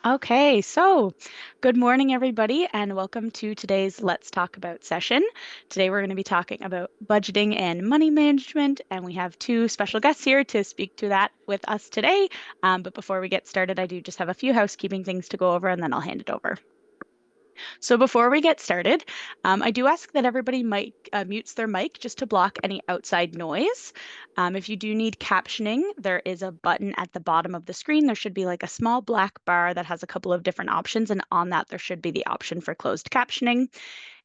Okay, so good morning, everybody, and welcome to today's Let's Talk About session. Today, we're going to be talking about budgeting and money management, and we have two special guests here to speak to that with us today. But before we get started, I do just have a few housekeeping things to go over, and then I'll hand it over. So before we get started, I do ask that everybody mutes their mic just to block any outside noise. If you do need captioning, there is a button at the bottom of the screen. There should be like a small black bar that has a couple of different options, and on that there should be the option for closed captioning.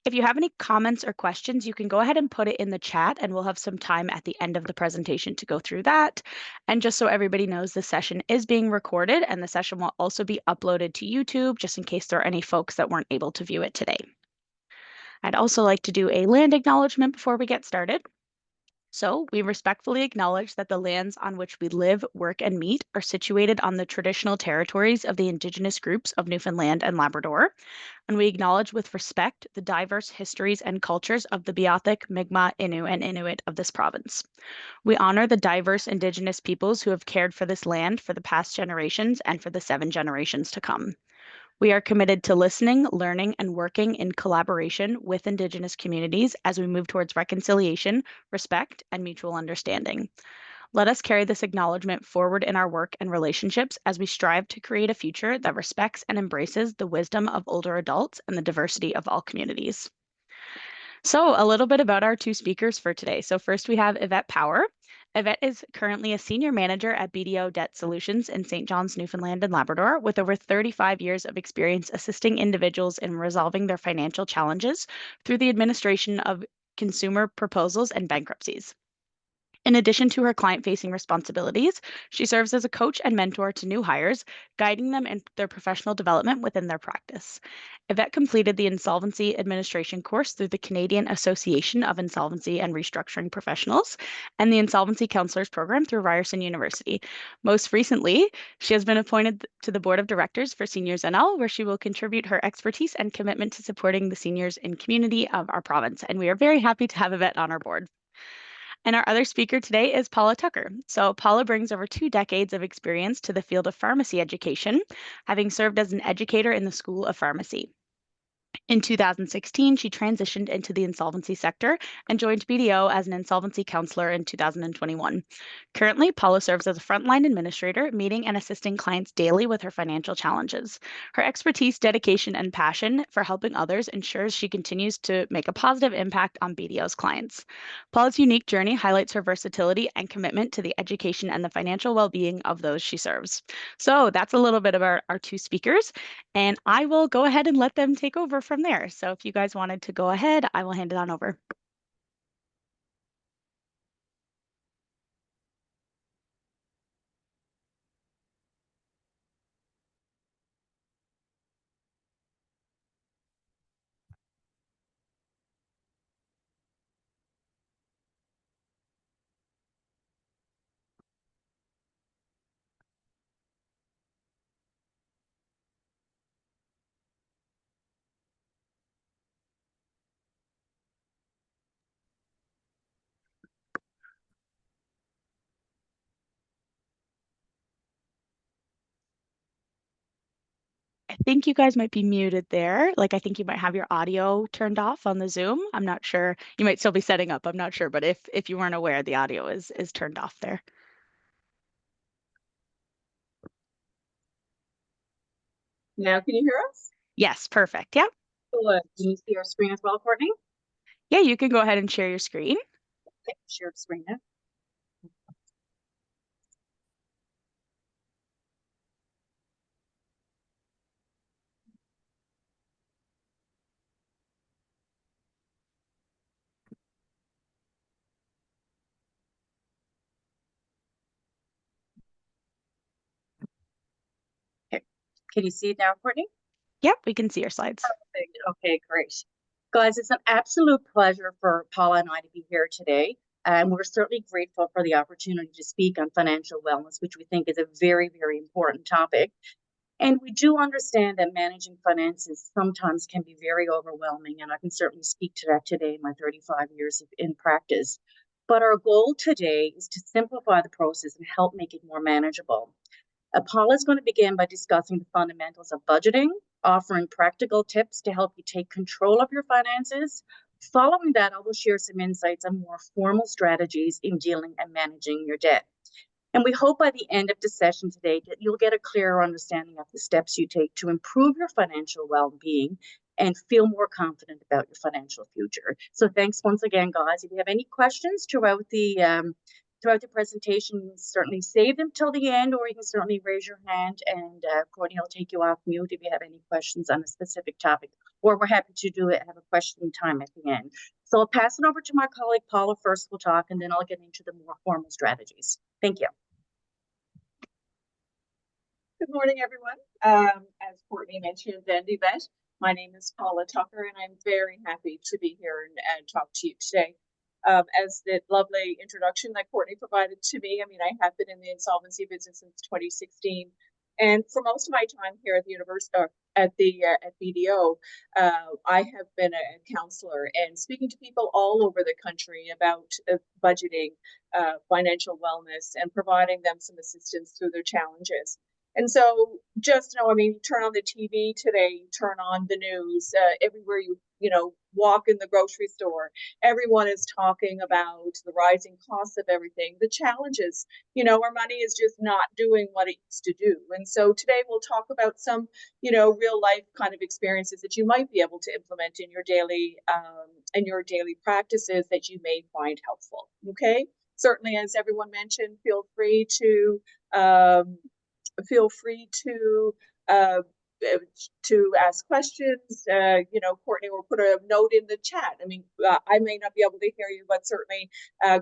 If you have any comments or questions, you can go ahead and put it in the chat, and we'll have some time at the end of the presentation to go through that. And just so everybody knows, the session is being recorded, and the session will also be uploaded to YouTube, just in case there are any folks that weren't able to view it today. I'd also like to do a land acknowledgement before we get started. So, we respectfully acknowledge that the lands on which we live, work, and meet are situated on the traditional territories of the Indigenous groups of Newfoundland and Labrador, and we acknowledge with respect the diverse histories and cultures of the Beothuk, Mi'kmaq, Innu, and Inuit of this province. We honor the diverse Indigenous peoples who have cared for this land for the past generations and for the 7 generations to come. We are committed to listening, learning, and working in collaboration with Indigenous communities as we move towards reconciliation, respect, and mutual understanding. Let us carry this acknowledgement forward in our work and relationships as we strive to create a future that respects and embraces the wisdom of older adults and the diversity of all communities. So, a little bit about our two speakers for today. So, first we have Yvette Power. Yvette is currently a senior manager at BDO Debt Solutions in St. John's, Newfoundland and Labrador, with over 35 years of experience assisting individuals in resolving their financial challenges through the administration of consumer proposals and bankruptcies. In addition to her client facing responsibilities, she serves as a coach and mentor to new hires, guiding them in their professional development within their practice. Yvette completed the Insolvency Administration course through the Canadian Association of Insolvency and Restructuring Professionals and the Insolvency Counselors Program through Ryerson University. Most recently, she has been appointed to the Board of Directors for Seniors NL, where she will contribute her expertise and commitment to supporting the seniors in community of our province. And we are very happy to have Yvette on our board. And our other speaker today is Paula Tucker. So, Paula brings over 2 decades of experience to the field of pharmacy education, having served as an educator in the School of Pharmacy. In 2016, she transitioned into the insolvency sector and joined BDO as an insolvency counselor in 2021. Currently, Paula serves as a frontline administrator, meeting and assisting clients daily with her financial challenges. Her expertise, dedication, and passion for helping others ensures she continues to make a positive impact on BDO's clients. Paula's unique journey highlights her versatility and commitment to the education and the financial well being of those she serves. So, that's a little bit about our two speakers. And I will go ahead and let them take over from there. So if you guys wanted to go ahead, I will hand it on over. I think you guys might be muted there. Like I think you might have your audio turned off on the Zoom. I'm not sure. You might still be setting up. I'm not sure, but if you weren't aware, the audio is turned off there. Now, can you hear us? Yes, perfect. Yep. Good. Can you see our screen as well, Courtney? Yeah, you can go ahead and share your screen. Okay, share the screen now. Okay. Can you see it now, Courtney? Yep, we can see your slides. Perfect. Okay, great. Guys, it's an absolute pleasure for Paula and I to be here today. And we're certainly grateful for the opportunity to speak on financial wellness, which we think is a very, very important topic. And we do understand that managing finances sometimes can be very overwhelming, and I can certainly speak to that today in my 35 years in practice. But our goal today is to simplify the process and help make it more manageable. Paula is going to begin by discussing the fundamentals of budgeting, offering practical tips to help you take control of your finances. Following that, I will share some insights on more formal strategies in dealing and managing your debt. And we hope by the end of the session today that you'll get a clearer understanding of the steps you take to improve your financial well-being and feel more confident about your financial future. So thanks once again, guys. If you have any questions throughout the presentation, you can certainly save them till the end, or you can certainly raise your hand, and Courtney will take you off mute if you have any questions on a specific topic, or we're happy to do it, have a question time at the end. So I'll pass it over to my colleague Paula first. We'll talk, and then I'll get into the more formal strategies. Thank you. Good morning, everyone. As Courtney mentioned, and Yvette, my name is Paula Tucker, and I'm very happy to be here and talk to you today. As the lovely introduction that Courtney provided to me, I mean, I have been in the insolvency business since 2016, and for most of my time here at the university, at BDO, I have been a counselor and speaking to people all over the country about budgeting, financial wellness, and providing them some assistance through their challenges. And so just know, I mean, turn on the TV today, turn on the news, everywhere you walk in the grocery store, everyone is talking about the rising costs of everything, the challenges, our money is just not doing what it used to do. And so today we'll talk about some, real life kind of experiences that you might be able to implement in your daily practices that you may find helpful. Okay. Certainly, as everyone mentioned, feel free to ask questions. Courtney will put a note in the chat. I mean, I may not be able to hear you, but certainly,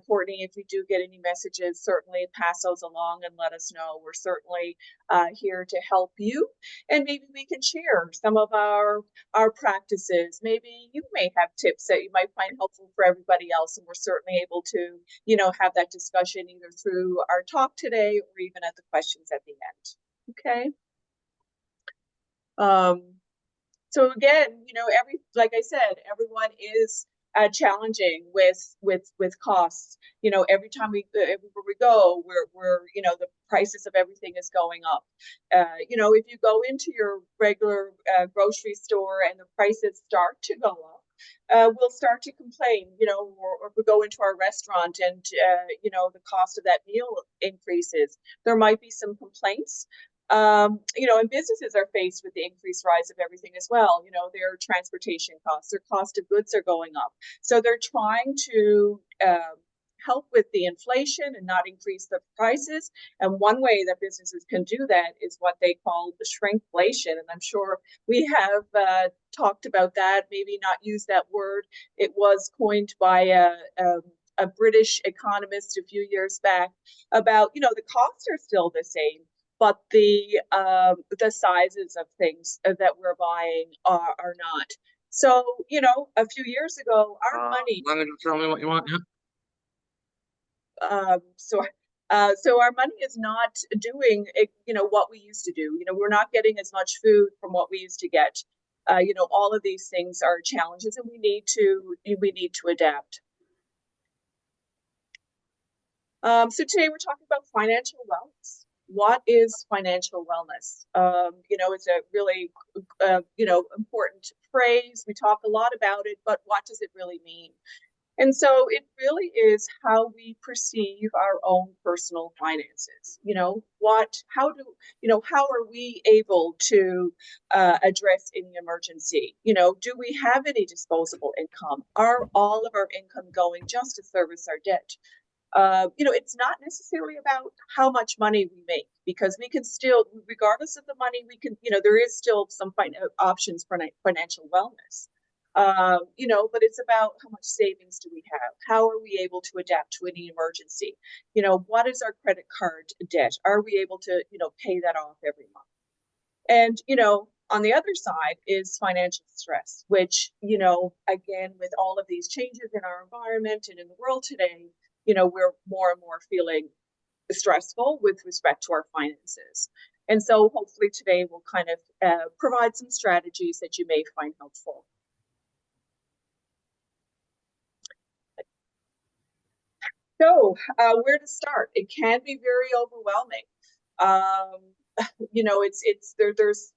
Courtney, if you do get any messages, certainly pass those along and let us know. We're certainly here to help you, and maybe we can share some of our practices. Maybe you may have tips that you might find helpful for everybody else, and we're certainly able to, have that discussion either through our talk today or even at the questions at the end. Okay. So again, like I said, everyone is challenging with costs. Every time everywhere we go, we're the prices of everything is going up. If you go into your regular grocery store and the prices start to go up, we'll start to complain. Or if we go into our restaurant and the cost of that meal increases, there might be some complaints. And businesses are faced with the increased rise of everything as well. Their transportation costs, their cost of goods are going up. So they're trying to help with the inflation and not increase the prices. And one way that businesses can do that is what they call the shrinkflation. And I'm sure we have talked about that, maybe not use that word. It was coined by a British economist a few years back about, the costs are still the same, but the sizes of things that we're buying are not. So, a few years ago, our money. Why don't you tell me what you want? Yeah. So our money is not doing, what we used to do. We're not getting as much food from what we used to get. All of these things are challenges, and we need to adapt. So today we're talking about financial wellness. What is financial wellness? It's a really, important phrase. We talk a lot about it, but what does it really mean? And so it really is how we perceive our own personal finances. How are we able to address any emergency? Do we have any disposable income? Are all of our income going just to service our debt? It's not necessarily about how much money we make, because we can still, regardless of the money, we can, there is still some options for financial wellness. But it's about how much savings do we have? How are we able to adapt to any emergency? What is our credit card debt? Are we able to, pay that off every month? And, on the other side is financial stress, which, again, with all of these changes in our environment and in the world today, we're more and more feeling stressful with respect to our finances. And so hopefully today we'll kind of provide some strategies that you may find helpful. So where to start? It can be very overwhelming. there's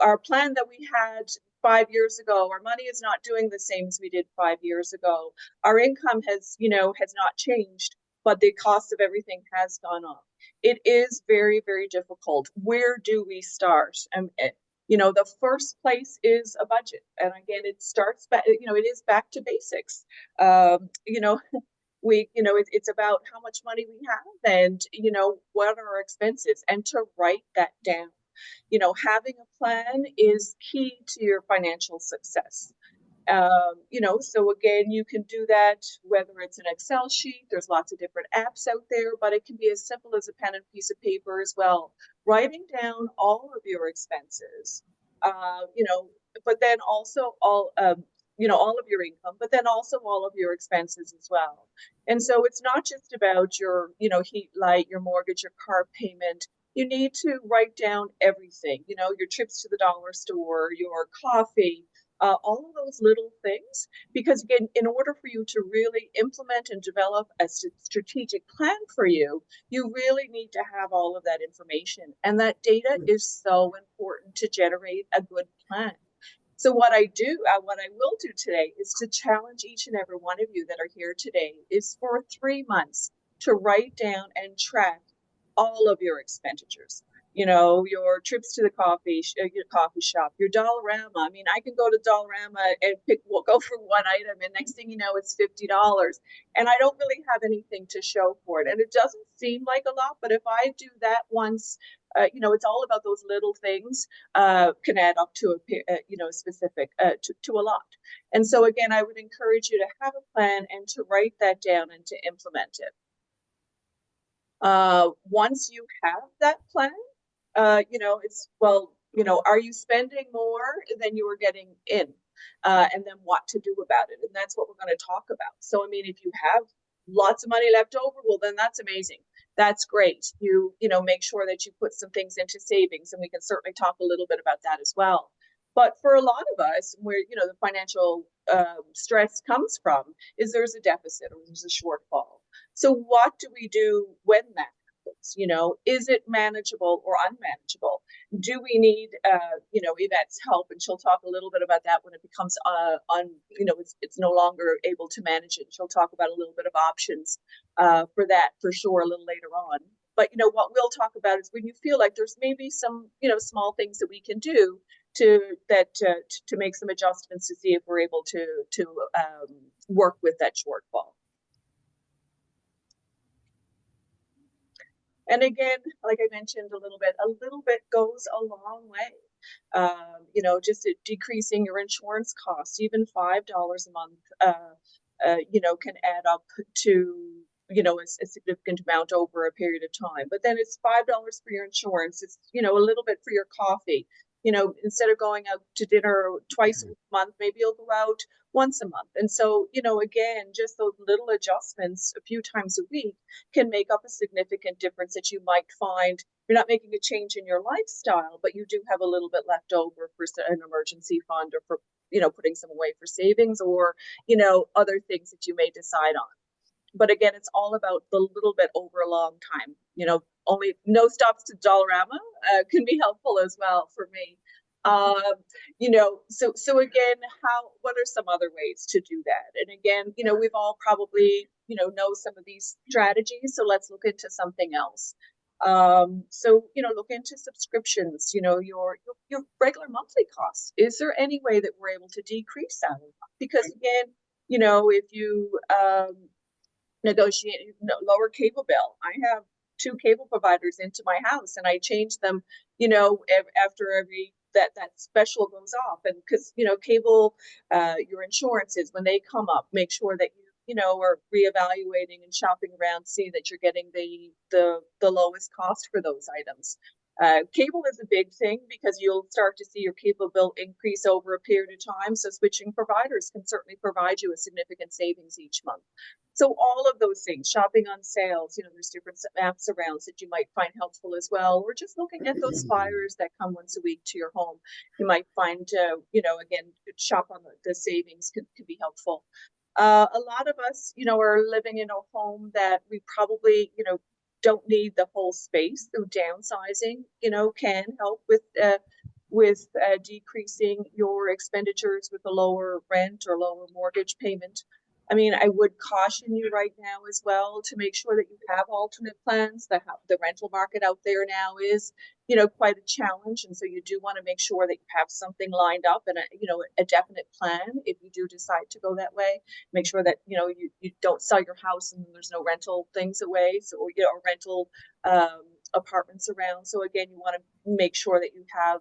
our plan that we had 5 years ago, our money is not doing the same as we did 5 years ago. Our income has not changed, but the cost of everything has gone up. It is very, very difficult. Where do we start? The first place is a budget. And again, it starts back, it is back to basics. It's about how much money we have and, what are our expenses, and to write that down. Having a plan is key to your financial success. So again, you can do that whether it's an Excel sheet, there's lots of different apps out there, but it can be as simple as a pen and piece of paper as well. Writing down all of your expenses, but then also all of your income, but then also all of your expenses as well. And so it's not just about your, heat, light, your mortgage, your car payment. You need to write down everything, your trips to the dollar store, your coffee, all of those little things, because again, in order for you to really implement and develop a strategic plan for you, you really need to have all of that information. And that data is so important to generate a good plan. So what I will do today is to challenge each and every one of you that are here today is for 3 months to write down and track all of your expenditures. Your trips to the coffee shop, your Dollarama. I mean, I can go to Dollarama and go for one item, and next thing you know, it's $50, and I don't really have anything to show for it. And it doesn't seem like a lot, but if I do that once, it's all about those little things can add up to a specific to a lot. And so again, I would encourage you to have a plan and to write that down and to implement it. Once you have that plan, are you spending more than you are getting in? And then what to do about it. And that's what we're going to talk about. So, I mean, if you have lots of money left over, well, then that's amazing. That's great. You make sure that you put some things into savings, and we can certainly talk a little bit about that as well. But for a lot of us, where, the financial stress comes from is there's a deficit or there's a shortfall. So what do we do when that happens? Is it manageable or unmanageable? Do we need, Yvette's help? And she'll talk a little bit about that when it becomes, it's no longer able to manage it. She'll talk about a little bit of options for that for sure a little later on. But, what we'll talk about is when you feel like there's maybe some, small things that we can do to make some adjustments to see if we're able to work with that shortfall. And again, like I mentioned a little bit goes a long way. Just decreasing your insurance costs, even $5 a month, can add up to, a significant amount over a period of time. But then it's $5 for your insurance. It's, a little bit for your coffee. Instead of going out to dinner twice a month, maybe you'll go out once a month. And so, again, just those little adjustments a few times a week can make up a significant difference that you might find you're not making a change in your lifestyle, but you do have a little bit left over for an emergency fund or for, putting some away for savings or, other things that you may decide on. But again, it's all about the little bit over a long time. Only no stops to Dollarama can be helpful as well for me. So again, what are some other ways to do that? And again, we've all probably, know some of these strategies. So let's look into something else. Look into subscriptions, your regular monthly costs. Is there any way that we're able to decrease that? Because again, if you negotiate lower cable bill. I have 2 cable providers into my house, and I change them, after every that special goes off. And because cable, your insurances, when they come up, make sure that you are reevaluating and shopping around, see that you're getting the lowest cost for those items. Cable is a big thing because you'll start to see your cable bill increase over a period of time. So switching providers can certainly provide you a significant savings each month. So all of those things, shopping on sales, there's different apps around that you might find helpful as well, or just looking at those flyers that come once a week to your home. You might find, again, shop on the savings could be helpful. A lot of us, are living in a home that we probably, don't need the whole space. So downsizing, can help with decreasing your expenditures with a lower rent or lower mortgage payment. I mean, I would caution you right now as well to make sure that you have alternate plans. The rental market out there now is, quite a challenge, and so you do want to make sure that you have something lined up and a definite plan if you do decide to go that way. Make sure that you don't sell your house and there's no rental things away, so rental apartments around. So again, you want to make sure that you have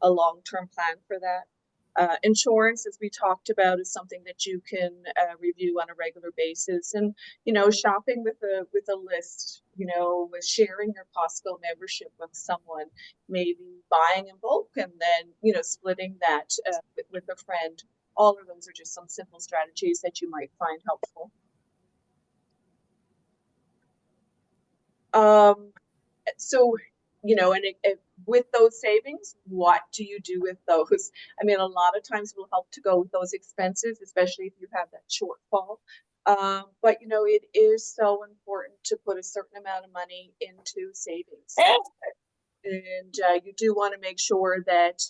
a long-term plan for that. Insurance, as we talked about, is something that you can review on a regular basis, and shopping with a list, with sharing your Costco membership with someone, maybe buying in bulk and then splitting that with a friend. All of those are just some simple strategies that you might find helpful. So, and with those savings, what do you do with those? I mean, a lot of times will help to go with those expenses, especially if you have that shortfall. But it is so important to put a certain amount of money into savings. And you do want to make sure that,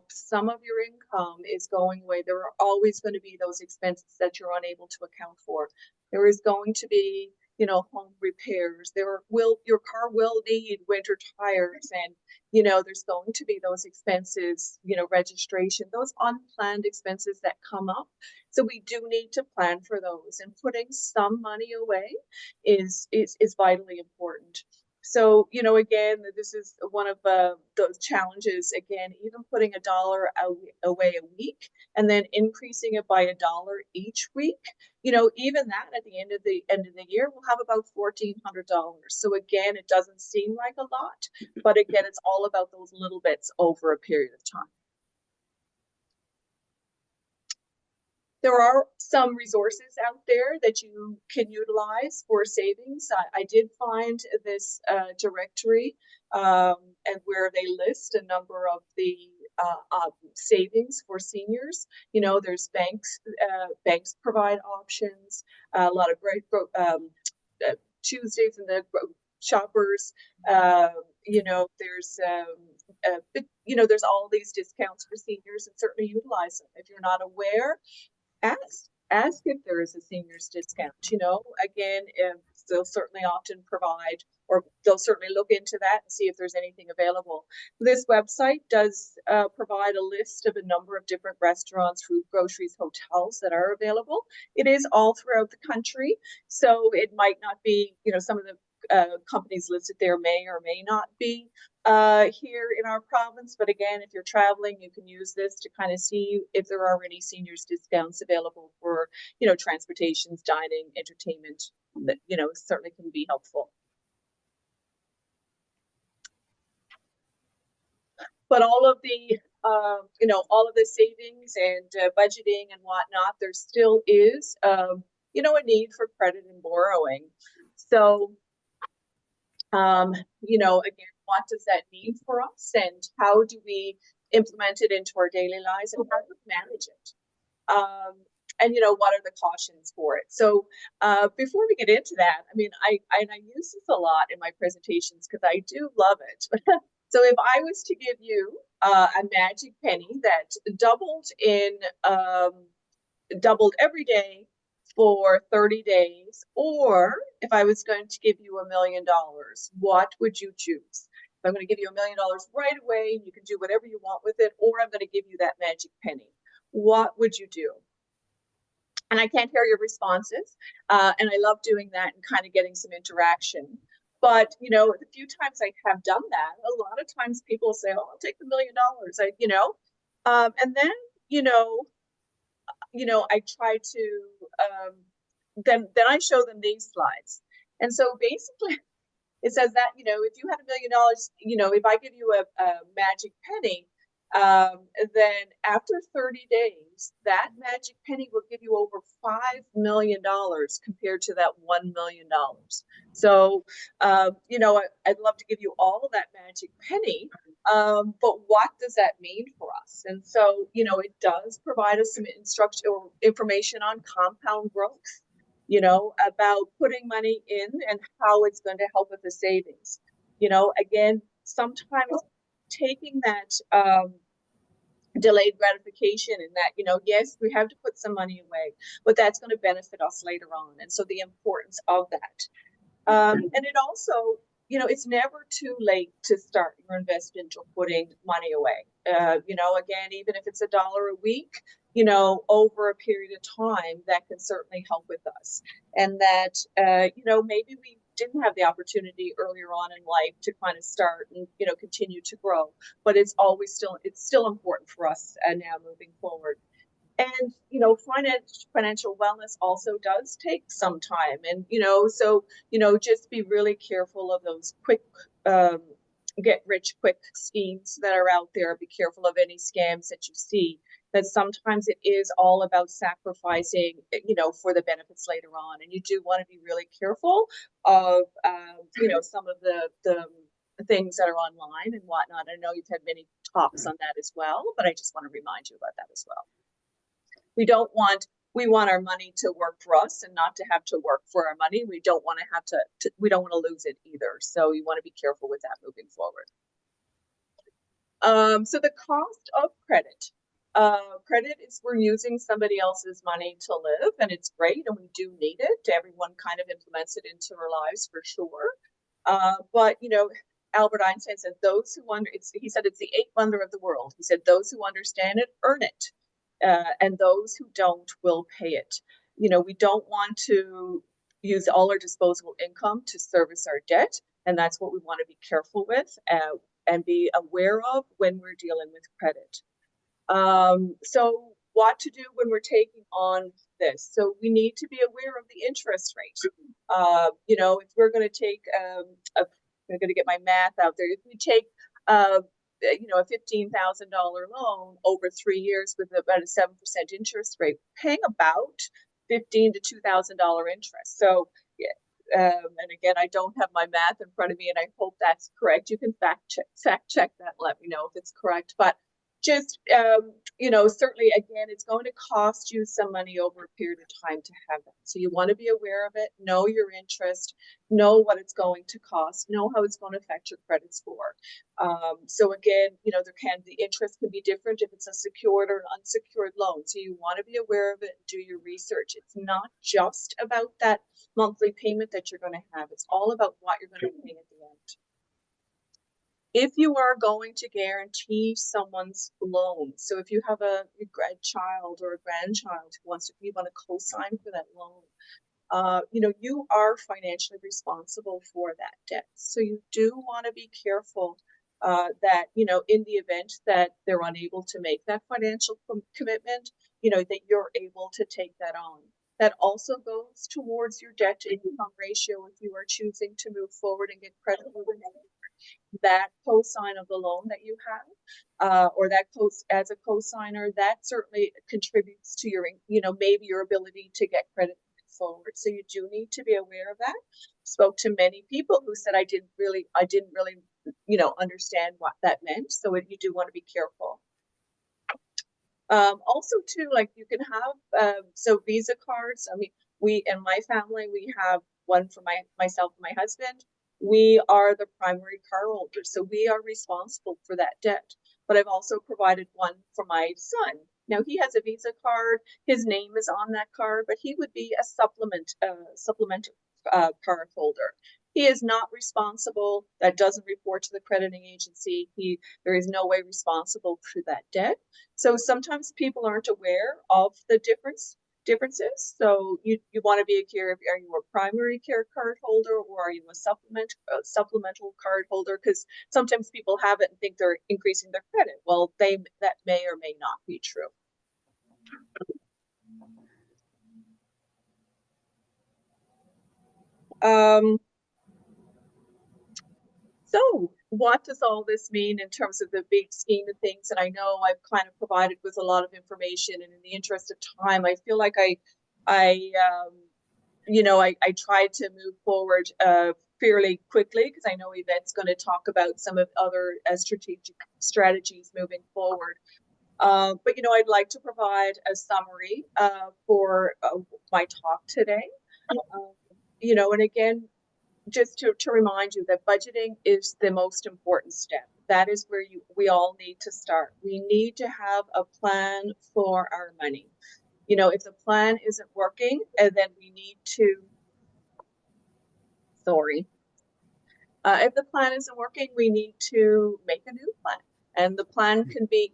some of your income is going away. There are always going to be those expenses that you're unable to account for. There is going to be, home repairs. Your car will need winter tires, and, there's going to be those expenses, registration, those unplanned expenses that come up. So we do need to plan for those, and putting some money away is vitally important. So, again, this is one of those challenges. Again, even putting $1 away a week and then increasing it by $1 each week, even that at the end of the year, we'll have about $1,400. So again, it doesn't seem like a lot, but again, it's all about those little bits over a period of time. There are some resources out there that you can utilize for savings. I did find this directory and where they list a number of the savings for seniors. There's banks provide options, a lot of great Tuesdays in the shoppers. There's all these discounts for seniors, and certainly utilize them. If you're not aware, ask if there is a seniors discount. Again, they'll certainly often provide, or they'll certainly look into that and see if there's anything available. This website does provide a list of a number of different restaurants, food, groceries, hotels that are available. It is all throughout the country, so it might not be, some of the companies listed there may or may not be here in our province. But again, if you're traveling, you can use this to kind of see if there are any seniors discounts available for, transportations, dining, entertainment, that, certainly can be helpful. But all of the, all of the savings and budgeting and whatnot, there still is, a need for credit and borrowing. So, again, what does that mean for us, and how do we implement it into our daily lives, and how do we manage it? And what are the cautions for it? So before we get into that, I mean, I use this a lot in my presentations because I do love it. So if I was to give you a magic penny that doubled every day for 30 days, or if I was going to give you $1 million, what would you choose? If I'm going to give you $1 million right away, you can do whatever you want with it, or I'm going to give you that magic penny, what would you do? And I can't hear your responses. And I love doing that and kind of getting some interaction. But, the few times I have done that, a lot of times people say, oh, I'll take the $1 million. And then, I try to, then I show them these slides. And so basically it says that, if you had $1 million, if I give you a magic penny, then after 30 days, that magic penny will give you over $5 million compared to that $1 million. So, I'd love to give you all that magic penny, but what does that mean for us? And so, it does provide us some information on compound growth. about putting money in and how it's going to help with the savings. Again, sometimes taking that delayed gratification and that, yes, we have to put some money away, but that's going to benefit us later on. And so the importance of that. And it also, it's never too late to start your investment or putting money away. Again, even if it's $1 a week, over a period of time, that can certainly help with us. And that, maybe we didn't have the opportunity earlier on in life to kind of start and, continue to grow, but it's still important for us now moving forward. And financial wellness also does take some time, and so just be really careful of those quick get rich quick schemes that are out there. Be careful of any scams that you see, that sometimes it is all about sacrificing for the benefits later on, and you do want to be really careful of some of the things that are online and whatnot. I know you've had many talks on that as well, but I just want to remind you about that as well. We want our money to work for us and not to have to work for our money. We don't want to have we don't want to lose it either. So you want to be careful with that moving forward. So the cost of credit. Credit is we're using somebody else's money to live, and it's great, and we do need it. Everyone kind of implements it into our lives for sure. But Albert Einstein said, he said it's the eighth wonder of the world. He said, those who understand it earn it. And those who don't will pay it. We don't want to use all our disposable income to service our debt, and that's what we want to be careful with and be aware of when we're dealing with credit. So what to do when we're taking on this? So we need to be aware of the interest rate. If we're going to take, I'm going to get my math out there. If we take a $15,000 loan over 3 years with about a 7% interest rate, paying about $15,000 to $2,000 interest. So, and again, I don't have my math in front of me, and I hope that's correct. You can fact check that. Let me know if it's correct. But just, certainly, again, it's going to cost you some money over a period of time to have that. So you want to be aware of it, know your interest, know what it's going to cost, know how it's going to affect your credit score. So again, the interest can be different if it's a secured or an unsecured loan. So you want to be aware of it and do your research. It's not just about that monthly payment that you're going to have. It's all about what you're going to be paying at the end. If you are going to guarantee someone's loan, so if you have a child or a grandchild who you want to co-sign for that loan, you are financially responsible for that debt. So you do want to be careful that, in the event that they're unable to make that financial commitment, that you're able to take that on. That also goes towards your debt to income ratio if you are choosing to move forward and get credit moving forward. That co-sign of the loan that you have, or that as a co-signer, that certainly contributes to your, maybe your ability to get credit forward. So you do need to be aware of that. Spoke to many people who said I didn't really, understand what that meant. So you do want to be careful. Also too, like you can have, so Visa cards. I mean, we, in my family, we have one for myself and my husband. We are the primary card holders, so we are responsible for that debt. But I've also provided one for my son. Now he has a Visa card. His name is on that card, but he would be a supplemental card holder. He is not responsible. That doesn't report to the crediting agency. There is no way responsible for that debt. So sometimes people aren't aware of the differences. So you want to be are you a primary care card holder, or are you a supplemental card holder? Because sometimes people have it and think they're increasing their credit. Well, that may or may not be true. So what does all this mean in terms of the big scheme of things? And I know I've kind of provided with a lot of information, and in the interest of time, I feel like I tried to move forward fairly quickly, because I know Yvette's going to talk about some of other strategic strategies moving forward. But I'd like to provide a summary for my talk today. And again, just to remind you that budgeting is the most important step. That is where we all need to start. We need to have a plan for our money. If the plan isn't working, and then we need to, sorry, if the plan isn't working, we need to make a new plan. And the plan can be,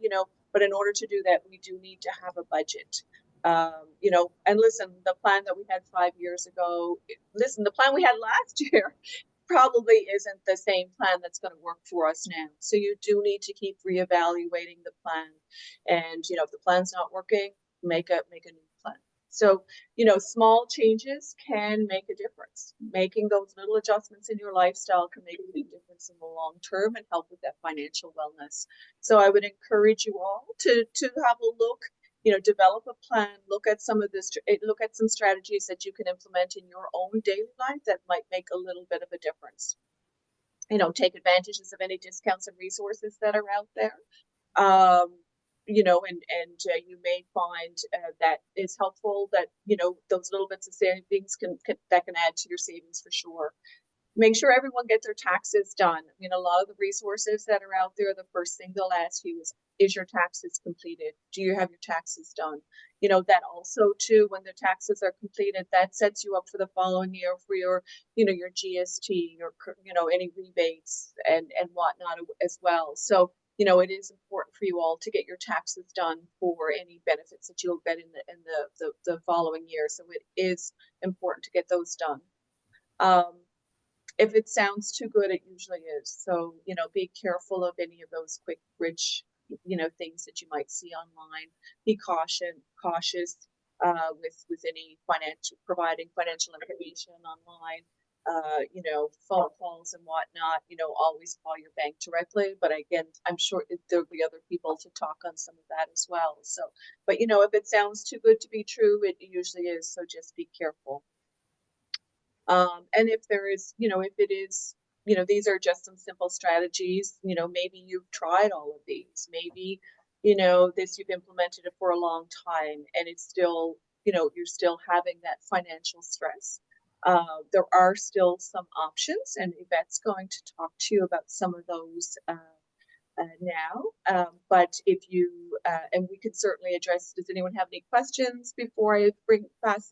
but in order to do that, we do need to have a budget. And listen, the plan that we had 5 years ago, listen, the plan we had last year probably isn't the same plan that's going to work for us now. So you do need to keep reevaluating the plan. And, if the plan's not working, make a new plan. So, small changes can make a difference. Making those little adjustments in your lifestyle can make a big difference in the long term and help with that financial wellness. So I would encourage you all to have a look, develop a plan, look at some strategies that you can implement in your own daily life that might make a little bit of a difference. Take advantages of any discounts and resources that are out there. You may find that it's helpful that, those little bits of savings can add to your savings for sure. Make sure everyone gets their taxes done. A lot of the resources that are out there, the first thing they'll ask you is your taxes completed? Do you have your taxes done? That also too, when the taxes are completed, that sets you up for the following year for your, your GST or, any rebates and whatnot as well. So, it is important for you all to get your taxes done for any benefits that you'll get in the following year. So it is important to get those done. If it sounds too good, it usually is. So, be careful of any of those quick, rich, things that you might see online. Be cautious with any providing financial information online. Phone calls and whatnot. Always call your bank directly. But again, I'm sure there'll be other people to talk on some of that as well. So, but if it sounds too good to be true, it usually is. So just be careful. And if there is, if it is, these are just some simple strategies, maybe you've tried all of these, maybe, you've implemented it for a long time and it's still, you're still having that financial stress. There are still some options, and Yvette's going to talk to you about some of those now. But if you, and we could certainly address, does anyone have any questions before I pass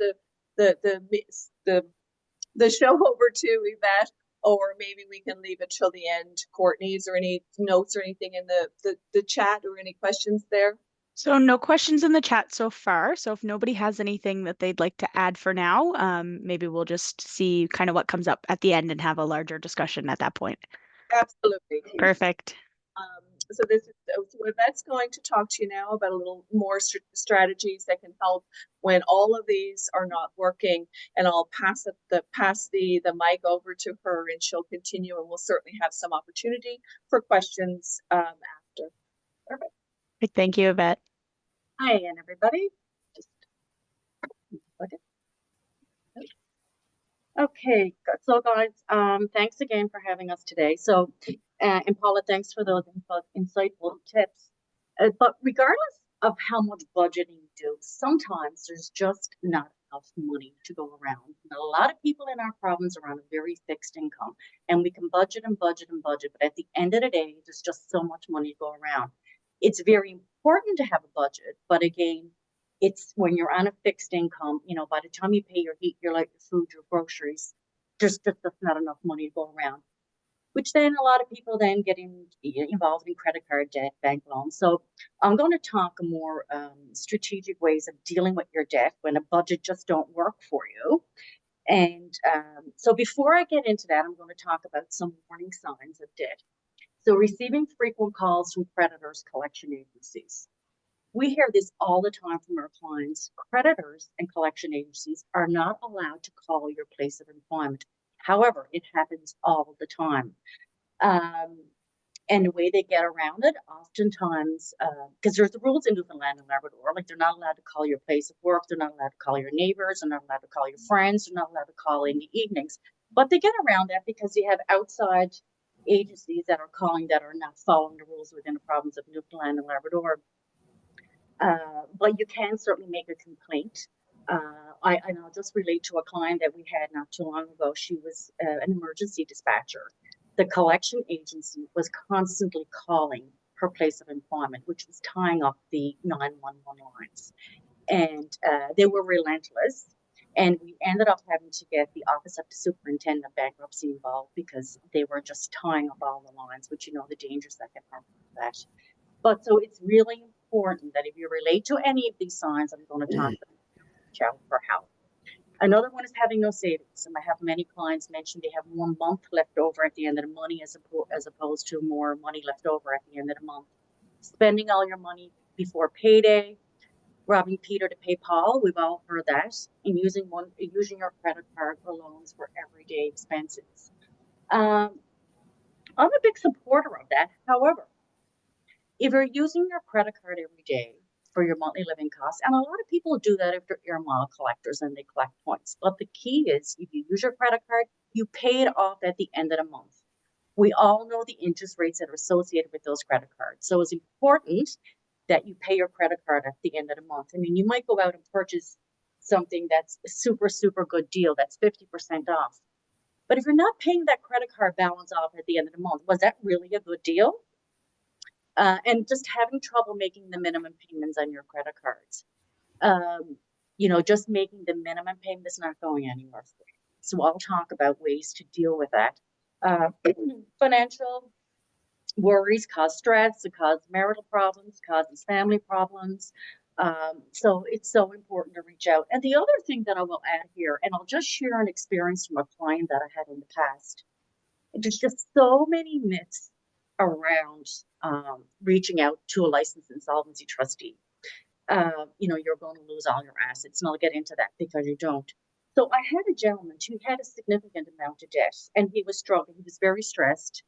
the show over to Yvette, or maybe we can leave it till the end. Courtney's or any notes or anything in the chat or any questions there? So no questions in the chat so far. So if nobody has anything that they'd like to add for now, maybe we'll just see kind of what comes up at the end and have a larger discussion at that point. Absolutely. Perfect. So Yvette's going to talk to you now about a little more strategies that can help when all of these are not working, and I'll pass the mic over to her, and she'll continue, and we'll certainly have some opportunity for questions after. Perfect. Thank you, Yvette. Hi again, everybody. Okay, so guys, thanks again for having us today. So, and Paula, thanks for those insightful tips. But regardless of how much budgeting you do, sometimes there's just not enough money to go around. And a lot of people in our province are on a very fixed income, and we can budget and budget and budget, but at the end of the day, there's just so much money to go around. It's very important to have a budget, but again, it's when you're on a fixed income, by the time you pay your heat, your light, your food, your groceries, there's just not enough money to go around, which then a lot of people then get involved in credit card debt, bank loans. So I'm going to talk more strategic ways of dealing with your debt when a budget just don't work for you. And so before I get into that, I'm going to talk about some warning signs of debt. So receiving frequent calls from creditors, collection agencies. We hear this all the time from our clients. Creditors and collection agencies are not allowed to call your place of employment. However, it happens all the time. And the way they get around it, oftentimes, because there's the rules in Newfoundland and Labrador, like they're not allowed to call your place of work, they're not allowed to call your neighbors, they're not allowed to call your friends, they're not allowed to call in the evenings. But they get around that because you have outside agencies that are calling that are not following the rules within the province of Newfoundland and Labrador. But you can certainly make a complaint. And I'll just relate to a client that we had not too long ago. She was an emergency dispatcher. The collection agency was constantly calling her place of employment, which was tying up the 911 lines. And they were relentless. And we ended up having to get the Office of the Superintendent of Bankruptcy involved because they were just tying up all the lines, which you know the dangers that can happen with that. But so it's really important that if you relate to any of these signs, I'm going to talk about, reach out for help. Another one is having no savings. And I have many clients mention they have 1 month left over at the end of the money as opposed to more money left over at the end of the month. Spending all your money before payday, robbing Peter to pay Paul. We've all heard that. And using your credit card or loans for everyday expenses. I'm a big supporter of that. However, if you're using your credit card every day for your monthly living costs, and a lot of people do that if they're air mile collectors and they collect points. But the key is if you use your credit card, you pay it off at the end of the month. We all know the interest rates that are associated with those credit cards. So it's important that you pay your credit card at the end of the month. I mean, you might go out and purchase something that's a super, super good deal, that's 50% off. But if you're not paying that credit card balance off at the end of the month, was that really a good deal? And just having trouble making the minimum payments on your credit cards. Just making the minimum payment is not going anywhere for you. So I'll talk about ways to deal with that. Financial worries cause stress, it causes marital problems, causes family problems. So it's so important to reach out. And the other thing that I will add here, and I'll just share an experience from a client that I had in the past. There's just so many myths around reaching out to a licensed insolvency trustee. You're going to lose all your assets, and I'll get into that because you don't. So I had a gentleman who had a significant amount of debt, and he was struggling. He was very stressed.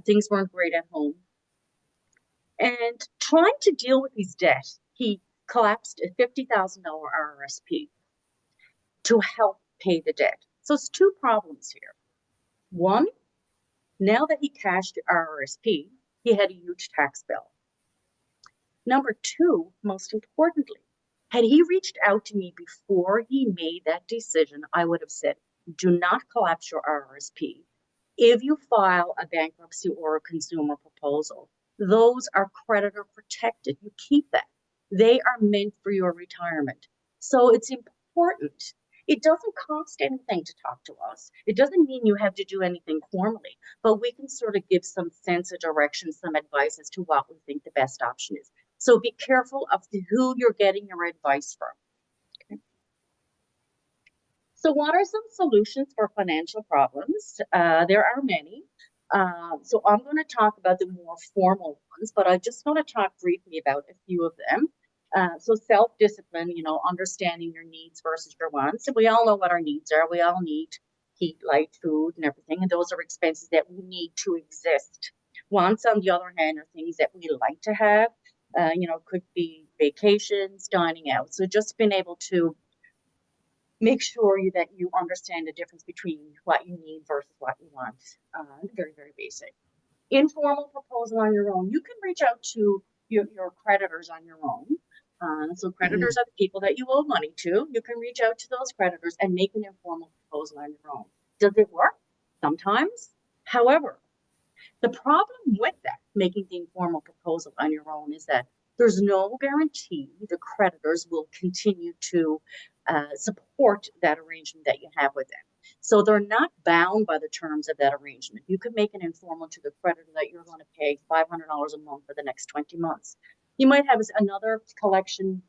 Things weren't great at home. And trying to deal with his debt, he collapsed a $50,000 RRSP to help pay the debt. So it's two problems here. One, now that he cashed the RRSP, he had a huge tax bill. Number two, most importantly, had he reached out to me before he made that decision, I would have said, do not collapse your RRSP. If you file a bankruptcy or a consumer proposal, those are creditor protected. You keep that. They are meant for your retirement. So it's important. It doesn't cost anything to talk to us. It doesn't mean you have to do anything formally, but we can sort of give some sense of direction, some advice as to what we think the best option is. So be careful of who you're getting your advice from. Okay. So what are some solutions for financial problems? There are many. So I'm going to talk about the more formal ones, but I just want to talk briefly about a few of them. So self-discipline, understanding your needs versus your wants. And we all know what our needs are. We all need heat, light, food, and everything. And those are expenses that we need to exist. Wants, on the other hand, are things that we like to have. Could be vacations, dining out. So just being able to make sure that you understand the difference between what you need versus what you want. Very, very basic. Informal proposal on your own. You can reach out to your creditors on your own. So creditors are the people that you owe money to. You can reach out to those creditors and make an informal proposal on your own. Does it work? Sometimes. However, the problem with that, making the informal proposal on your own, is that there's no guarantee the creditors will continue to support that arrangement that you have with them. So they're not bound by the terms of that arrangement. You could make an informal to the creditor that you're going to pay $500 a month for the next 20 months. You might have another collection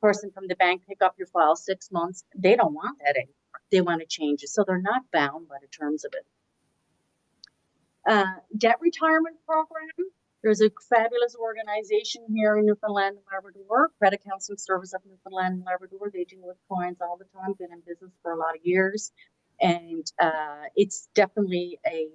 person from the bank pick up your file 6 months. They don't want that anymore. They want to change it. So they're not bound by the terms of it. Debt retirement program. There's a fabulous organization here in Newfoundland and Labrador, Credit Counseling Service of Newfoundland and Labrador. They deal with clients all the time, been in business for a lot of years. And it's definitely a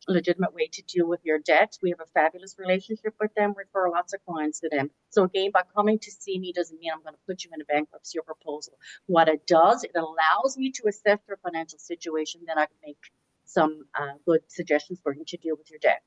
legitimate way to deal with your debt. We have a fabulous relationship with them, refer lots of clients to them. So again, by coming to see me doesn't mean I'm going to put you in a bankruptcy or proposal. What it does, it allows me to assess your financial situation, then I can make some good suggestions for you to deal with your debt.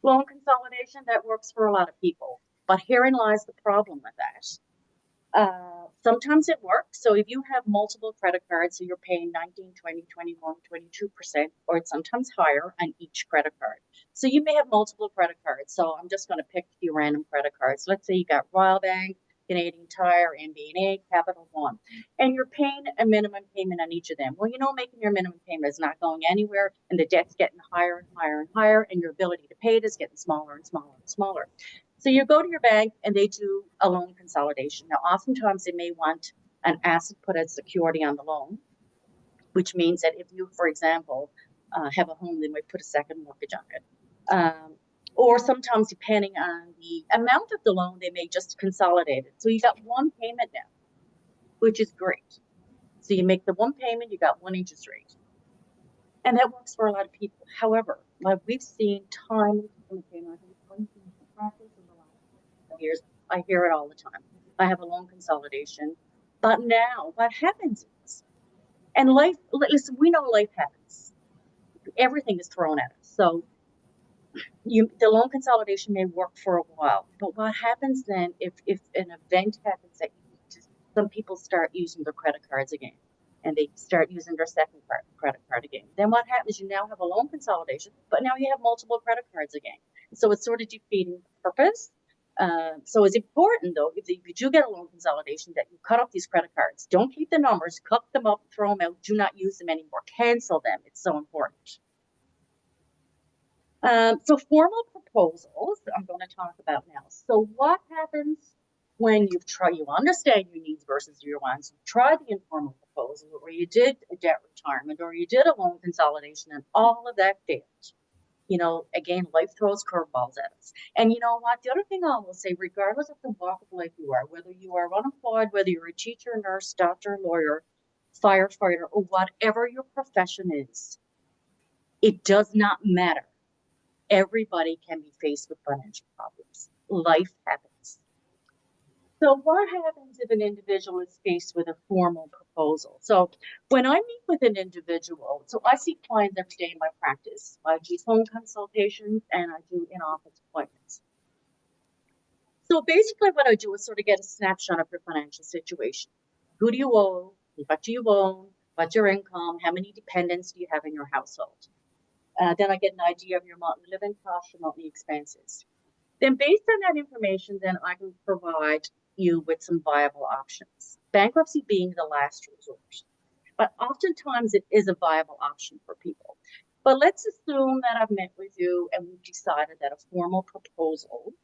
Loan consolidation, that works for a lot of people. But herein lies the problem with that. Sometimes it works. So if you have multiple credit cards, so you're paying 19, 20, 21, 22%, or it's sometimes higher on each credit card. So you may have multiple credit cards. So I'm just going to pick a few random credit cards. Let's say you got Royal Bank, Canadian Tire, MBNA, Capital One, and you're paying a minimum payment on each of them. Well, making your minimum payment is not going anywhere, and the debt's getting higher and higher and higher, and your ability to pay it is getting smaller and smaller and smaller. So you go to your bank and they do a loan consolidation. Now, oftentimes they may want an asset put as security on the loan, which means that if you, for example, have a home, they might put a second mortgage on it. Or sometimes, depending on the amount of the loan, they may just consolidate it. So you got one payment now, which is great. So you make the one payment, you got one interest rate. And that works for a lot of people. However, like we've seen time and time again, practice in the last years, I hear it all the time. I have a loan consolidation. But now what happens is, and life, listen, we know life happens. Everything is thrown at us. So the loan consolidation may work for a while, but what happens then if an event happens that some people start using their credit cards again, and they start using their second credit card again, then what happens? You now have a loan consolidation, but now you have multiple credit cards again. So it's sort of defeating purpose. So it's important, though, if you do get a loan consolidation, that you cut off these credit cards. Don't keep the numbers, cut them up, throw them out, do not use them anymore, cancel them. It's so important. So formal proposals, I'm going to talk about now. So what happens when you understand your needs versus your wants, you try the informal proposal, or you did a debt retirement, or you did a loan consolidation, and all of that failed. Again, life throws curveballs at us. And you know what? The other thing I will say, regardless of the walk of life you are, whether you are unemployed, whether you're a teacher, nurse, doctor, lawyer, firefighter, or whatever your profession is, it does not matter. Everybody can be faced with financial problems. Life happens. So what happens if an individual is faced with a formal proposal? So when I meet with an individual, so I see clients every day in my practice. I do phone consultations and I do in-office appointments. So basically what I do is sort of get a snapshot of your financial situation. Who do you owe? What do you own? What's your income? How many dependents do you have in your household? Then I get an idea of your monthly living costs, your monthly expenses. Then based on that information, then I can provide you with some viable options. Bankruptcy being the last resort. But oftentimes it is a viable option for people. But let's assume that I've met with you and we've decided that a formal proposal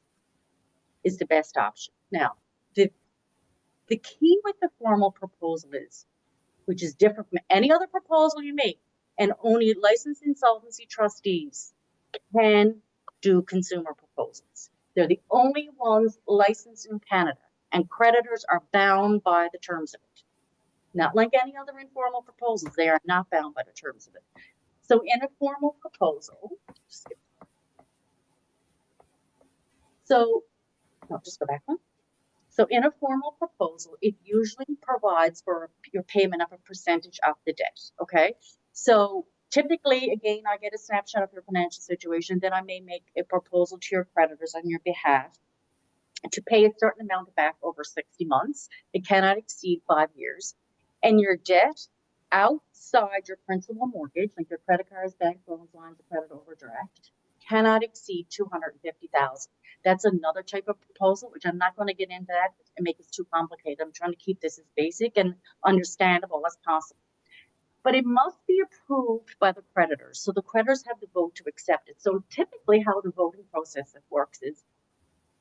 is the best option. Now, the key with the formal proposal is, which is different from any other proposal you make, and only licensed insolvency trustees can do consumer proposals. They're the only ones licensed in Canada, and creditors are bound by the terms of it. Not like any other informal proposals, they are not bound by the terms of it. So in a formal proposal, just go back one. So in a formal proposal, it usually provides for your payment of a percentage of the debt, okay? So typically, again, I get a snapshot of your financial situation, then I may make a proposal to your creditors on your behalf to pay a certain amount back over 60 months. It cannot exceed 5 years. And your debt outside your principal mortgage, like your credit cards, bank loans, lines of credit, overdraft, cannot exceed $250,000. That's another type of proposal, which I'm not going to get into that and make it too complicated. I'm trying to keep this as basic and understandable as possible. But it must be approved by the creditors. So the creditors have the vote to accept it. So typically how the voting process works is,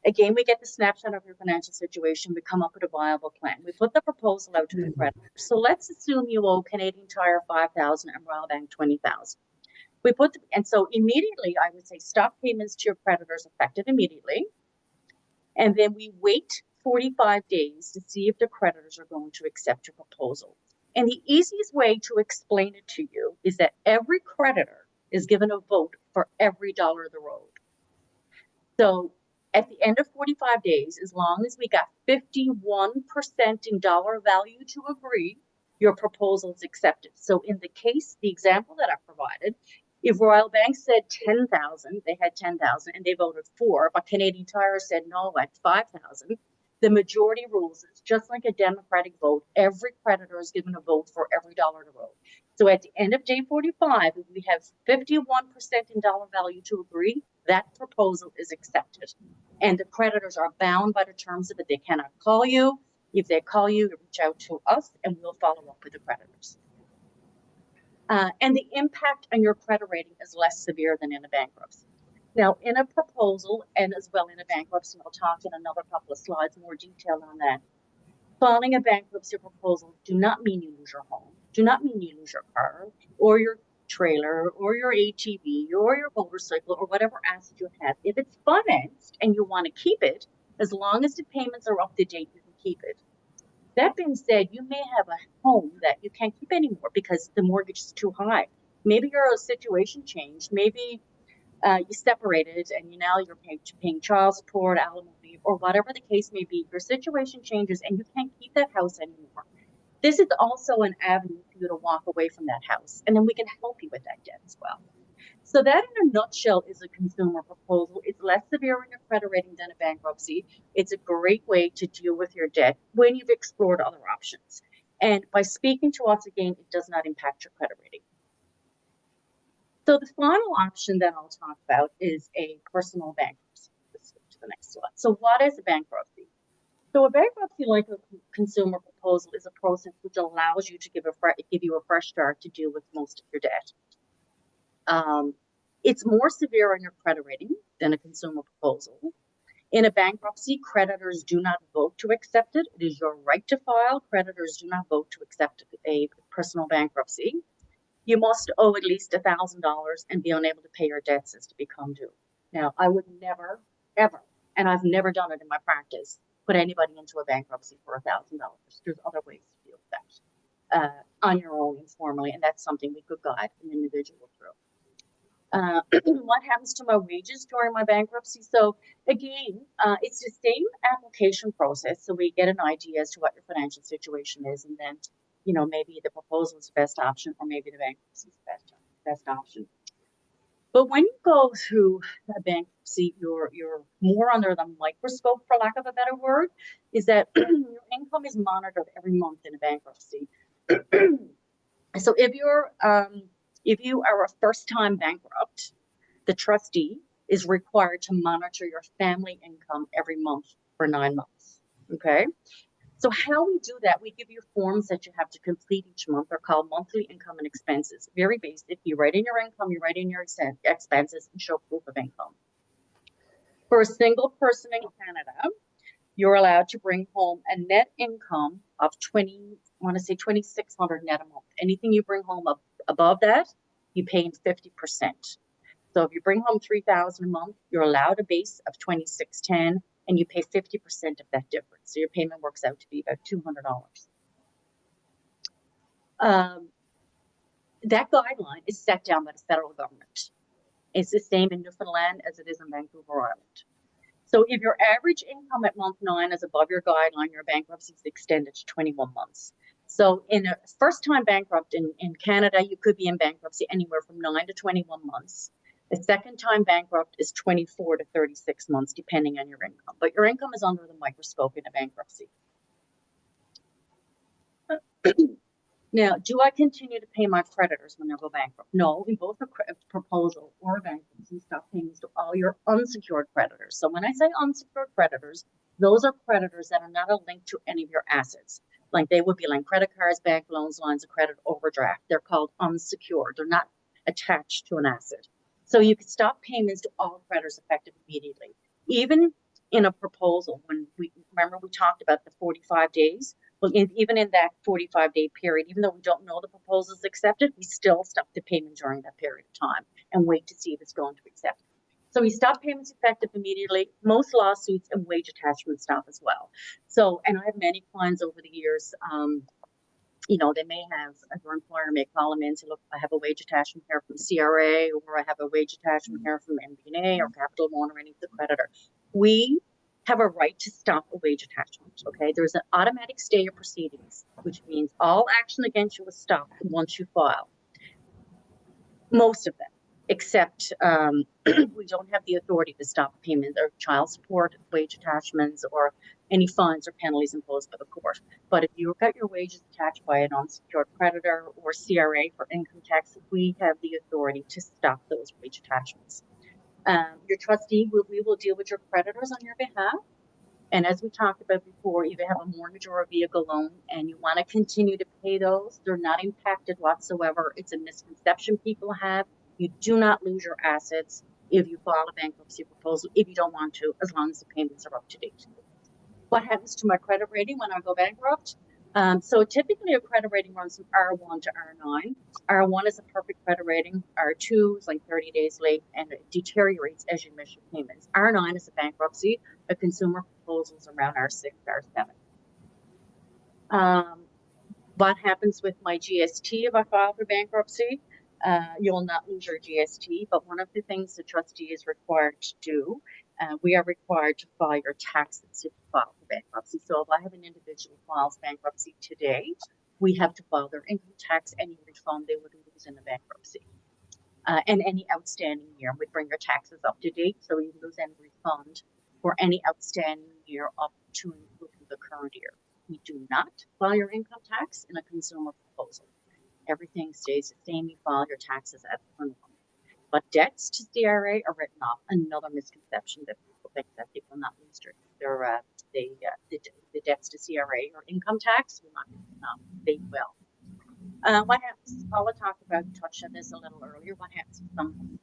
again, we get the snapshot of your financial situation. We come up with a viable plan. We put the proposal out to the creditors. So let's assume you owe Canadian Tire $5,000 and Royal Bank $20,000. And so immediately I would say stop payments to your creditors effective immediately. And then we wait 45 days to see if the creditors are going to accept your proposal. And the easiest way to explain it to you is that every creditor is given a vote for every dollar of the road. So at the end of 45 days, as long as we got 51% in dollar value to agree, your proposal is accepted. So in the case, the example that I provided, if Royal Bank said 10,000, they had 10,000 and they voted for, but Canadian Tire said no at 5,000, The majority rules. It's just like a democratic vote. Every creditor is given a vote for every dollar to vote. So at the end of day 45, if we have 51% in dollar value to agree, that proposal is accepted. And the creditors are bound by the terms of it. They cannot call you. If they call you, reach out to us and we'll follow up with the creditors. And the impact on your credit rating is less severe than in a bankruptcy. Now, in a proposal and as well in a bankruptcy, I'll talk in another couple of slides more detail on that. Filing a bankruptcy proposal do not mean you lose your home, do not mean you lose your car or your trailer or your ATV or your motorcycle or whatever asset you have. If it's financed and you want to keep it, as long as the payments are up to date, you can keep it. That being said, you may have a home that you can't keep anymore because the mortgage is too high. Maybe your situation changed. Maybe you separated and now you're paying child support, alimony, or whatever the case may be. Your situation changes and you can't keep that house anymore. This is also an avenue for you to walk away from that house, and then we can help you with that debt as well. So that in a nutshell is a consumer proposal. It's less severe in your credit rating than a bankruptcy. It's a great way to deal with your debt when you've explored other options. And by speaking to us again, it does not impact your credit rating. So the final option that I'll talk about is a personal bankruptcy. Let's go to the next slide. So what is a bankruptcy? So a bankruptcy, like a consumer proposal, is a process which allows you to give you a fresh start to deal with most of your debt. It's more severe on your credit rating than a consumer proposal. In a bankruptcy, creditors do not vote to accept it. It is your right to file. Creditors do not vote to accept a personal bankruptcy. You must owe at least $1,000 and be unable to pay your debts as to become due. Now, I would never, ever, and I've never done it in my practice, put anybody into a bankruptcy for $1,000. There's other ways to deal with that on your own informally, and that's something we could guide an individual through. What happens to my wages during my bankruptcy? So again, it's the same application process. So we get an idea as to what your financial situation is, and then, maybe the proposal is the best option, or maybe the bankruptcy is the best option. But when you go through a bankruptcy, you're more under the microscope, for lack of a better word, is that your income is monitored every month in a bankruptcy. So if you are a first-time bankrupt, the trustee is required to monitor your family income every month for 9 months. Okay. So how we do that, we give you forms that you have to complete each month. They're called monthly income and expenses. Very basic. You write in your income, you write in your expenses, and show proof of income. For a single person in Canada, you're allowed to bring home a net income of $2,600 net a month. Anything you bring home above that, you pay in 50%. So if you bring home $3,000 a month, you're allowed a base of $2,610, and you pay 50% of that difference. So your payment works out to be about $200. That guideline is set down by the federal government. It's the same in Newfoundland as it is in Vancouver Island. So if your average income at month 9 is above your guideline, your bankruptcy is extended to 21 months. So in a first-time bankrupt in Canada, you could be in bankruptcy anywhere from 9 to 21 months. The second-time bankrupt is 24 to 36 months, depending on your income. But your income is under the microscope in a bankruptcy. Now, do I continue to pay my creditors when they go bankrupt? No, in both a proposal or a bankruptcy, stop payments to all your unsecured creditors. So when I say unsecured creditors, those are creditors that are not a link to any of your assets. Like they would be like credit cards, bank loans, lines of credit, overdraft. They're called unsecured. They're not attached to an asset. So you can stop payments to all creditors effective immediately. Even in a proposal, when we talked about the 45 days. Well, even in that 45-day period, even though we don't know the proposal is accepted, we still stop the payment during that period of time and wait to see if it's going to accept. So we stop payments effective immediately. Most lawsuits and wage attachment stop as well. So, and I have many clients over the years, they may have, their employer may call them in to look, I have a wage attachment here from CRA, or I have a wage attachment here from MBNA or Capital One or any of the creditor. We have a right to stop a wage attachment, okay? There's an automatic stay of proceedings, which means all action against you is stopped once you file. Most of them, except we don't have the authority to stop payment or child support, wage attachments, or any fines or penalties imposed by the court. But if you've got your wages attached by an unsecured creditor or CRA for income tax, we have the authority to stop those wage attachments. Your trustee, we will deal with your creditors on your behalf. And as we talked about before, if you have a mortgage or a vehicle loan and you want to continue to pay those, they're not impacted whatsoever. It's a misconception people have. You do not lose your assets if you file a bankruptcy proposal, if you don't want to, as long as the payments are up to date. What happens to my credit rating when I go bankrupt? So typically a credit rating runs from R1 to R9. R1 is a perfect credit rating. R2 is like 30 days late and it deteriorates as you miss your payments. R9 is a bankruptcy. A consumer proposal is around R6, R7. What happens with my GST if I file for bankruptcy? You'll not lose your GST, but one of the things the trustee is required to do, we are required to file your taxes if you file for bankruptcy. So if I have an individual files bankruptcy today, we have to file their income tax, any refund they would lose in the bankruptcy. And any outstanding year, we bring your taxes up to date, so you lose any refund for any outstanding year up to including the current year. We do not file your income tax in a consumer proposal. Everything stays the same. You file your taxes as per normal. But debts to CRA are written off. Another misconception that people think that they will not lose the debts to CRA or income tax will not be written off. They will. What happens? Paula talked about, touched on this a little earlier. What happens if someone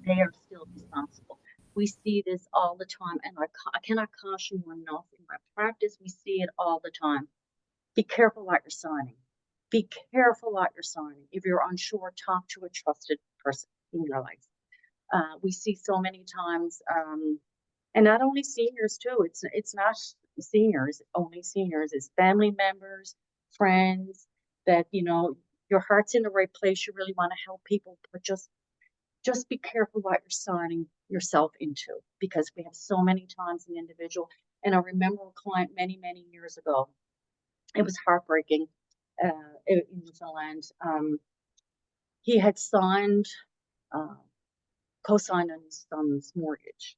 they are still responsible. We see this all the time, and I cannot caution you enough. In my practice, we see it all the time. Be careful what you're signing. Be careful what you're signing. If you're unsure, talk to a trusted person in your life. We see so many times, and not only seniors too. It's not seniors only. Seniors is family members, friends. That your heart's in the right place. You really want to help people, but just be careful what you're signing yourself into, because we have so many times an individual. And I remember a client many years ago. It was heartbreaking. In Newfoundland, he had co-signed on his son's mortgage.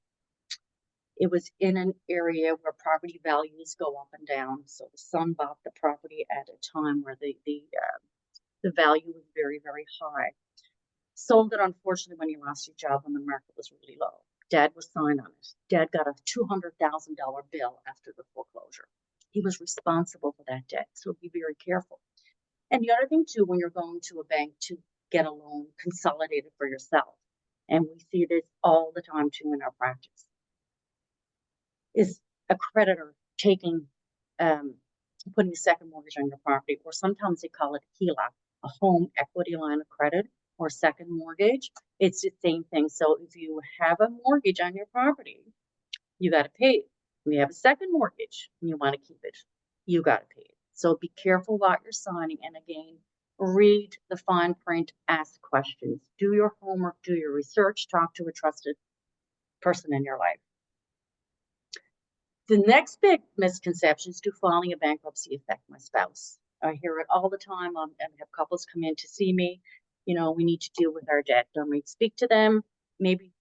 It was in an area where property values go up and down. So the son bought the property at a time where the value was very high. Sold it, unfortunately, when he lost his job when the market was really low. Dad was signed on it. Dad got a $200,000 bill after the foreclosure. He was responsible for that debt, so be very careful. And the other thing too, when you're going to a bank to get a loan, consolidate it for yourself, and we see this all the time too in our practice, is a creditor taking, putting a second mortgage on your property, or sometimes they call it HELOC, a home equity line of credit, or second mortgage. It's the same thing. So if you have a mortgage on your property, you got to pay it. When you have a second mortgage and you want to keep it, you got to pay it. So be careful what you're signing. And again, read the fine print, ask questions, do your homework, do your research, talk to a trusted person in your life. The next big misconception is, do filing a bankruptcy affect my spouse? I hear it all the time. And have couples come in to see me. We need to deal with our debt. Don't we speak to them? Maybe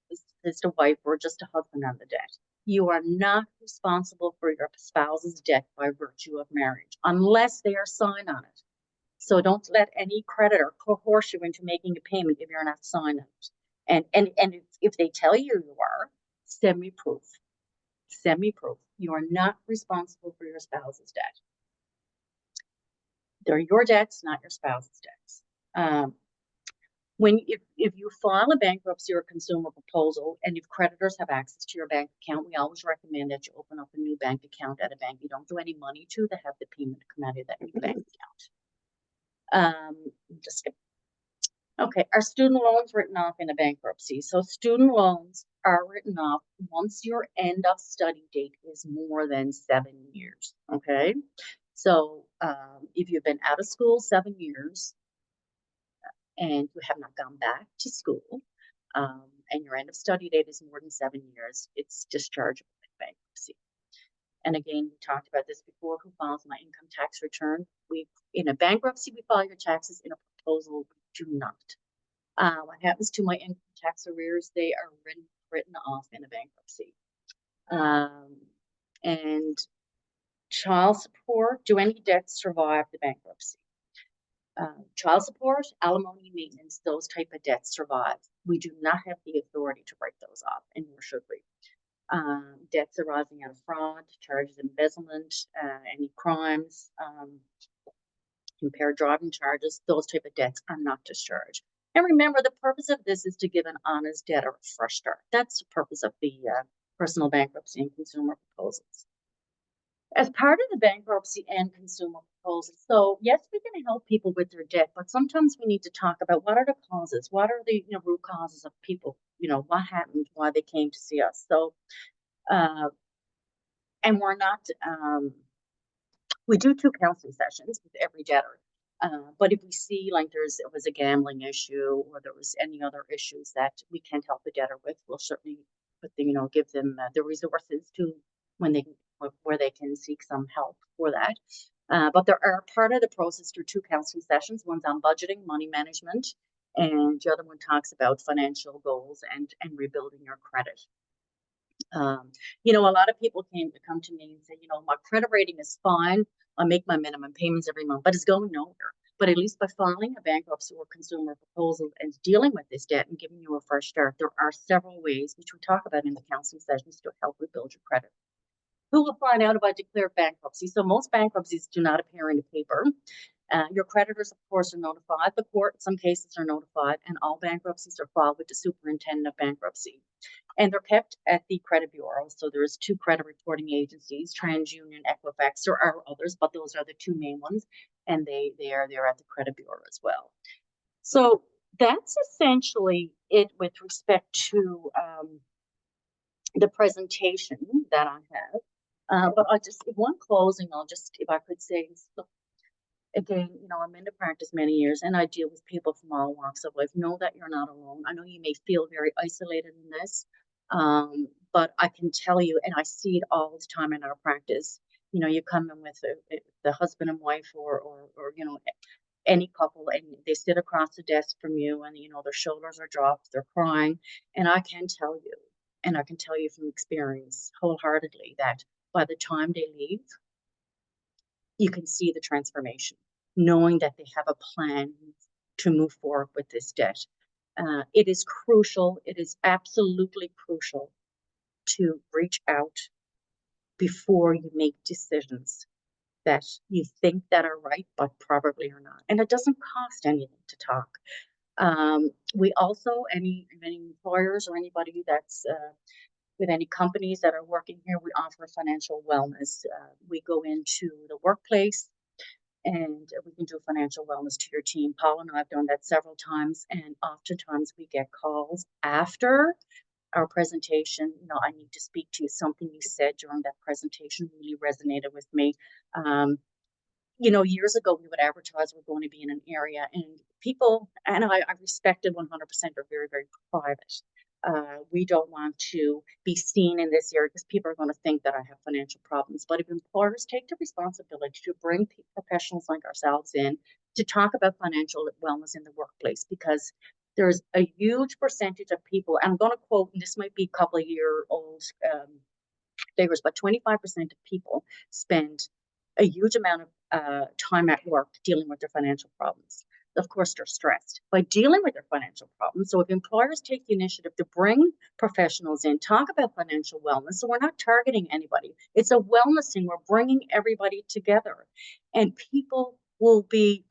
it's the wife or just a husband on the debt. You are not responsible for your spouse's debt by virtue of marriage, unless they are signed on it. So don't let any creditor coerce you into making a payment if you're not signed on it. And if they tell you you are, send me proof. Send me proof. You are not responsible for your spouse's debt. They're your debts, not your spouse's debts. If you file a bankruptcy or a consumer proposal, and if creditors have access to your bank account, we always recommend that you open up a new bank account at a bank you don't do any money to have the payment come out of that new bank account. Okay, are student loans written off in a bankruptcy? So student loans are written off once your end of study date is more than 7 years. Okay, so if you've been out of school 7 years, and you have not gone back to school, and your end of study date is more than 7 years, it's dischargeable in bankruptcy. And again, we talked about this before. Who files my income tax return? In a bankruptcy, we file your taxes. In a proposal, we do not. What happens to my income tax arrears? They are written off in a bankruptcy. And child support, do any debts survive the bankruptcy? Child support, alimony, maintenance, those type of debts survive. We do not have the authority to write those off, and nor should we. Debts arising out of fraud, charges of embezzlement, any crimes, impaired driving charges, those type of debts are not discharged. And remember, the purpose of this is to give an honest debtor a fresh start. That's the purpose of the personal bankruptcy and consumer proposals. As part of the bankruptcy and consumer proposals, so yes, we can help people with their debt, but sometimes we need to talk about what are the causes, what are the root causes of people, what happened, why they came to see us. So, and we're not, we do 2 counseling sessions with every debtor. But if we see like it was a gambling issue or there was any other issues that we can't help the debtor with, we'll certainly give them the resources to where they can seek some help for that. But there are part of the process through 2 counseling sessions. One's on budgeting, money management, and the other one talks about financial goals and rebuilding your credit. A lot of people come to me and say, my credit rating is fine. I make my minimum payments every month, but it's going nowhere. But at least by filing a bankruptcy or consumer proposal and dealing with this debt and giving you a fresh start, there are several ways, which we talk about in the counseling sessions, to help rebuild your credit. Who will find out about declared bankruptcy? So most bankruptcies do not appear in the paper. Your creditors, of course, are notified. The court, in some cases, are notified, and all bankruptcies are filed with the superintendent of bankruptcy. And they're kept at the credit bureau. So there's 2 credit reporting agencies, TransUnion, Equifax. There are others, but those are the 2 main ones. And they are there at the credit bureau as well. So that's essentially it with respect to the presentation that I have. But one closing, if I could say, again, I'm in the practice many years and I deal with people from all walks of life. Know that you're not alone. I know you may feel very isolated in this, but I can tell you, and I see it all the time in our practice, you come in with the husband and wife or any couple, and they sit across the desk from you and, their shoulders are dropped, they're crying. And I can tell you from experience wholeheartedly that by the time they leave, you can see the transformation, knowing that they have a plan to move forward with this debt. It is crucial. It is absolutely crucial to reach out before you make decisions that you think that are right, but probably are not. And it doesn't cost anything to talk. We also, any employers or anybody that's with any companies that are working here, we offer financial wellness. We go into the workplace and we can do financial wellness to your team. Paula and I have done that several times, and oftentimes we get calls after our presentation. I need to speak to you. Something you said during that presentation really resonated with me. Years ago, we would advertise we're going to be in an area, and people, and I respect it 100%, are very, very private. We don't want to be seen in this area because people are going to think that I have financial problems. But if employers take the responsibility to bring professionals like ourselves in to talk about financial wellness in the workplace, because there's a huge percentage of people, I'm going to quote, and this might be a couple of year-old figures, but 25% of people spend a huge amount of time at work dealing with their financial problems. Of course, they're stressed by dealing with their financial problems. So if employers take the initiative to bring professionals in, talk about financial wellness, so we're not targeting anybody. It's a wellness thing. We're bringing everybody together, and people will be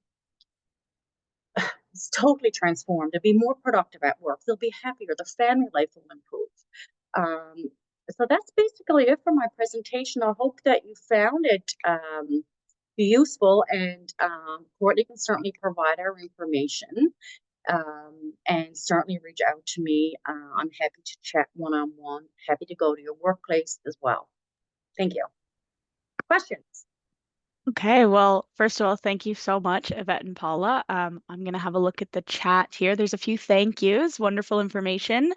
totally transformed. They'll be more productive at work. They'll be happier. Their family life will improve. So that's basically it for my presentation. I hope that you found it useful, and Courtney can certainly provide our information and certainly reach out to me. I'm happy to chat one-on-one, happy to go to your workplace as well. Thank you. Questions? Okay, well, first of all, thank you so much, Yvette and Paula. I'm going to have a look at the chat here. There's a few thank yous, wonderful information.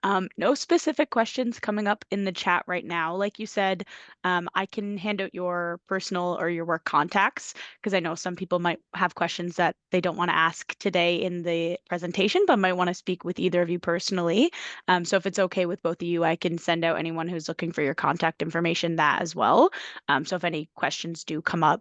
No specific questions coming up in the chat right now. Like you said, I can hand out your personal or your work contacts because I know some people might have questions that they don't want to ask today in the presentation, but might want to speak with either of you personally. So if it's okay with both of you, I can send out anyone who's looking for your contact information that as well. So if any questions do come up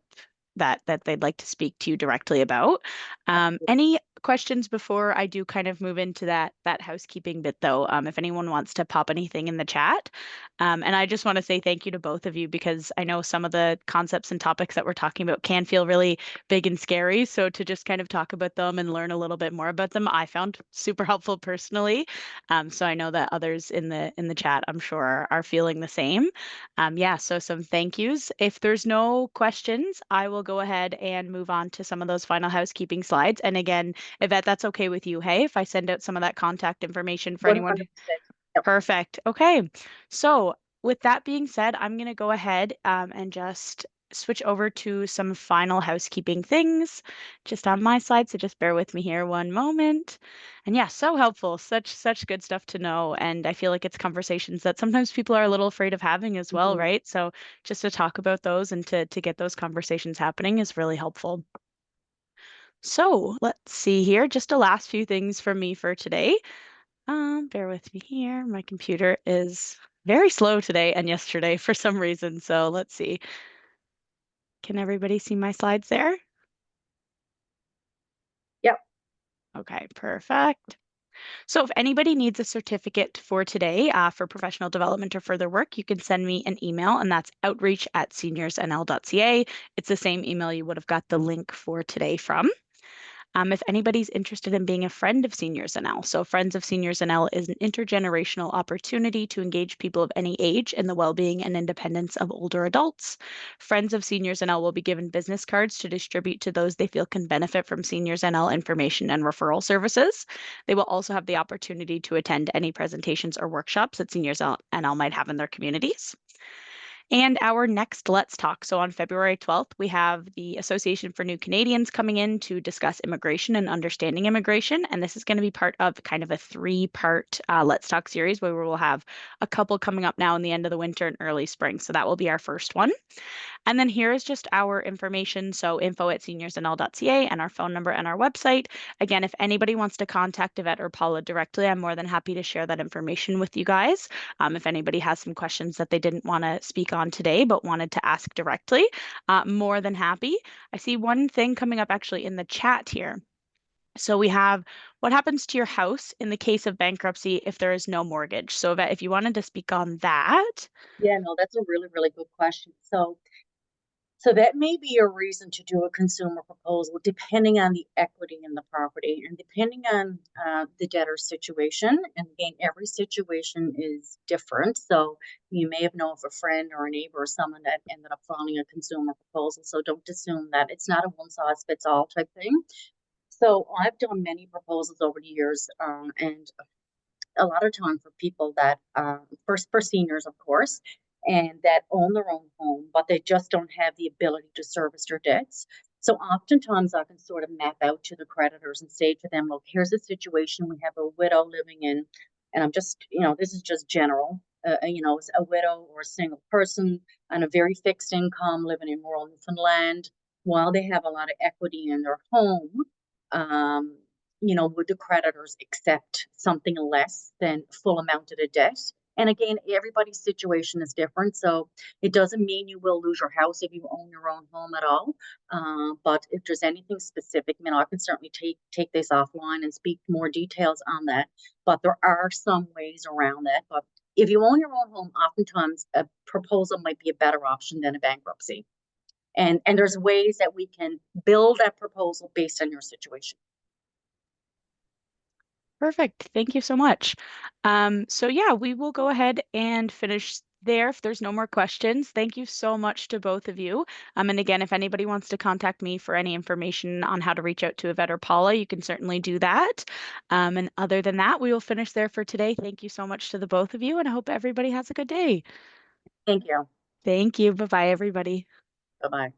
that they'd like to speak to you directly about. Any questions before I do kind of move into that housekeeping bit though, if anyone wants to pop anything in the chat. And I just want to say thank you to both of you because I know some of the concepts and topics that we're talking about can feel really big and scary. So to just kind of talk about them and learn a little bit more about them, I found super helpful personally. So I know that others in the chat, I'm sure, are feeling the same. Yeah, so some thank yous. If there's no questions, I will go ahead and move on to some of those final housekeeping slides. And again, Yvette, that's okay with you, hey, if I send out some of that contact information for anyone. 100%. Yep. Perfect. Okay. So with that being said, I'm going to go ahead and just switch over to some final housekeeping things just on my side. So just bear with me here one moment. And yeah, so helpful. Such good stuff to know. And I feel like it's conversations that sometimes people are a little afraid of having as well, Mhm. right? So just to talk about those and to get those conversations happening is really helpful. So let's see here. Just a last few things from me for today. Bear with me here. My computer is very slow today and yesterday for some reason. So let's see. Can everybody see my slides there? Yep. Okay, perfect. So if anybody needs a certificate for today for professional development or further work, you can send me an email, and that's outreach@seniorsnl.ca. It's the same email you would have got the link for today from. If anybody's interested in being a friend of Seniors NL, so Friends of Seniors NL is an intergenerational opportunity to engage people of any age in the well-being and independence of older adults. Friends of Seniors NL will be given business cards to distribute to those they feel can benefit from Seniors NL information and referral services. They will also have the opportunity to attend any presentations or workshops that Seniors NL might have in their communities. And our next Let's Talk. So on February 12th, we have the Association for New Canadians coming in to discuss immigration and understanding immigration. And this is going to be part of kind of a three-part Let's Talk series where we will have a couple coming up now in the end of the winter and early spring. So that will be our first one. And then here is just our information. So info@seniorsnl.ca and our phone number and our website. Again, if anybody wants to contact Yvette or Paula directly, I'm more than happy to share that information with you guys. If anybody has some questions that they didn't want to speak on today, but wanted to ask directly, more than happy. I see one thing coming up actually in the chat here. So we have what happens to your house in the case of bankruptcy if there is no mortgage. So Yvette, if you wanted to speak on that. Yeah, no, that's a really, really good question. So that may be a reason to do a consumer proposal, depending on the equity in the property and depending on the debtor's situation. And again, every situation is different. So you may have known of a friend or a neighbor or someone that ended up filing a consumer proposal. So don't assume that it's not a one size fits all type thing. So I've done many proposals over the years, and a lot of time for people that first for seniors, of course, and that own their own home, but they just don't have the ability to service their debts. So oftentimes I can sort of map out to the creditors and say to them, look, here's a situation. We have a widow living in, and I'm just, this is just general, a widow or a single person on a very fixed income living in rural Newfoundland. While they have a lot of equity in their home, um, would the creditors accept something less than full amount of the debt? And again, everybody's situation is different. So it doesn't mean you will lose your house if you own your own home at all. But if there's anything specific, I can certainly take this offline and speak more details on that. But there are some ways around that. But if you own your own home, oftentimes a proposal might be a better option than a bankruptcy. And there's ways that we can build that proposal based on your situation. Perfect. Thank you so much. So yeah, we will go ahead and finish there if there's no more questions. Thank you so much to both of you. And again, if anybody wants to contact me for any information on how to reach out to Yvette or Paula, you can certainly do that. And other than that, we will finish there for today. Thank you so much to the both of you, and I hope everybody has a good day. Thank you. Thank you. Bye-bye, everybody. Bye bye.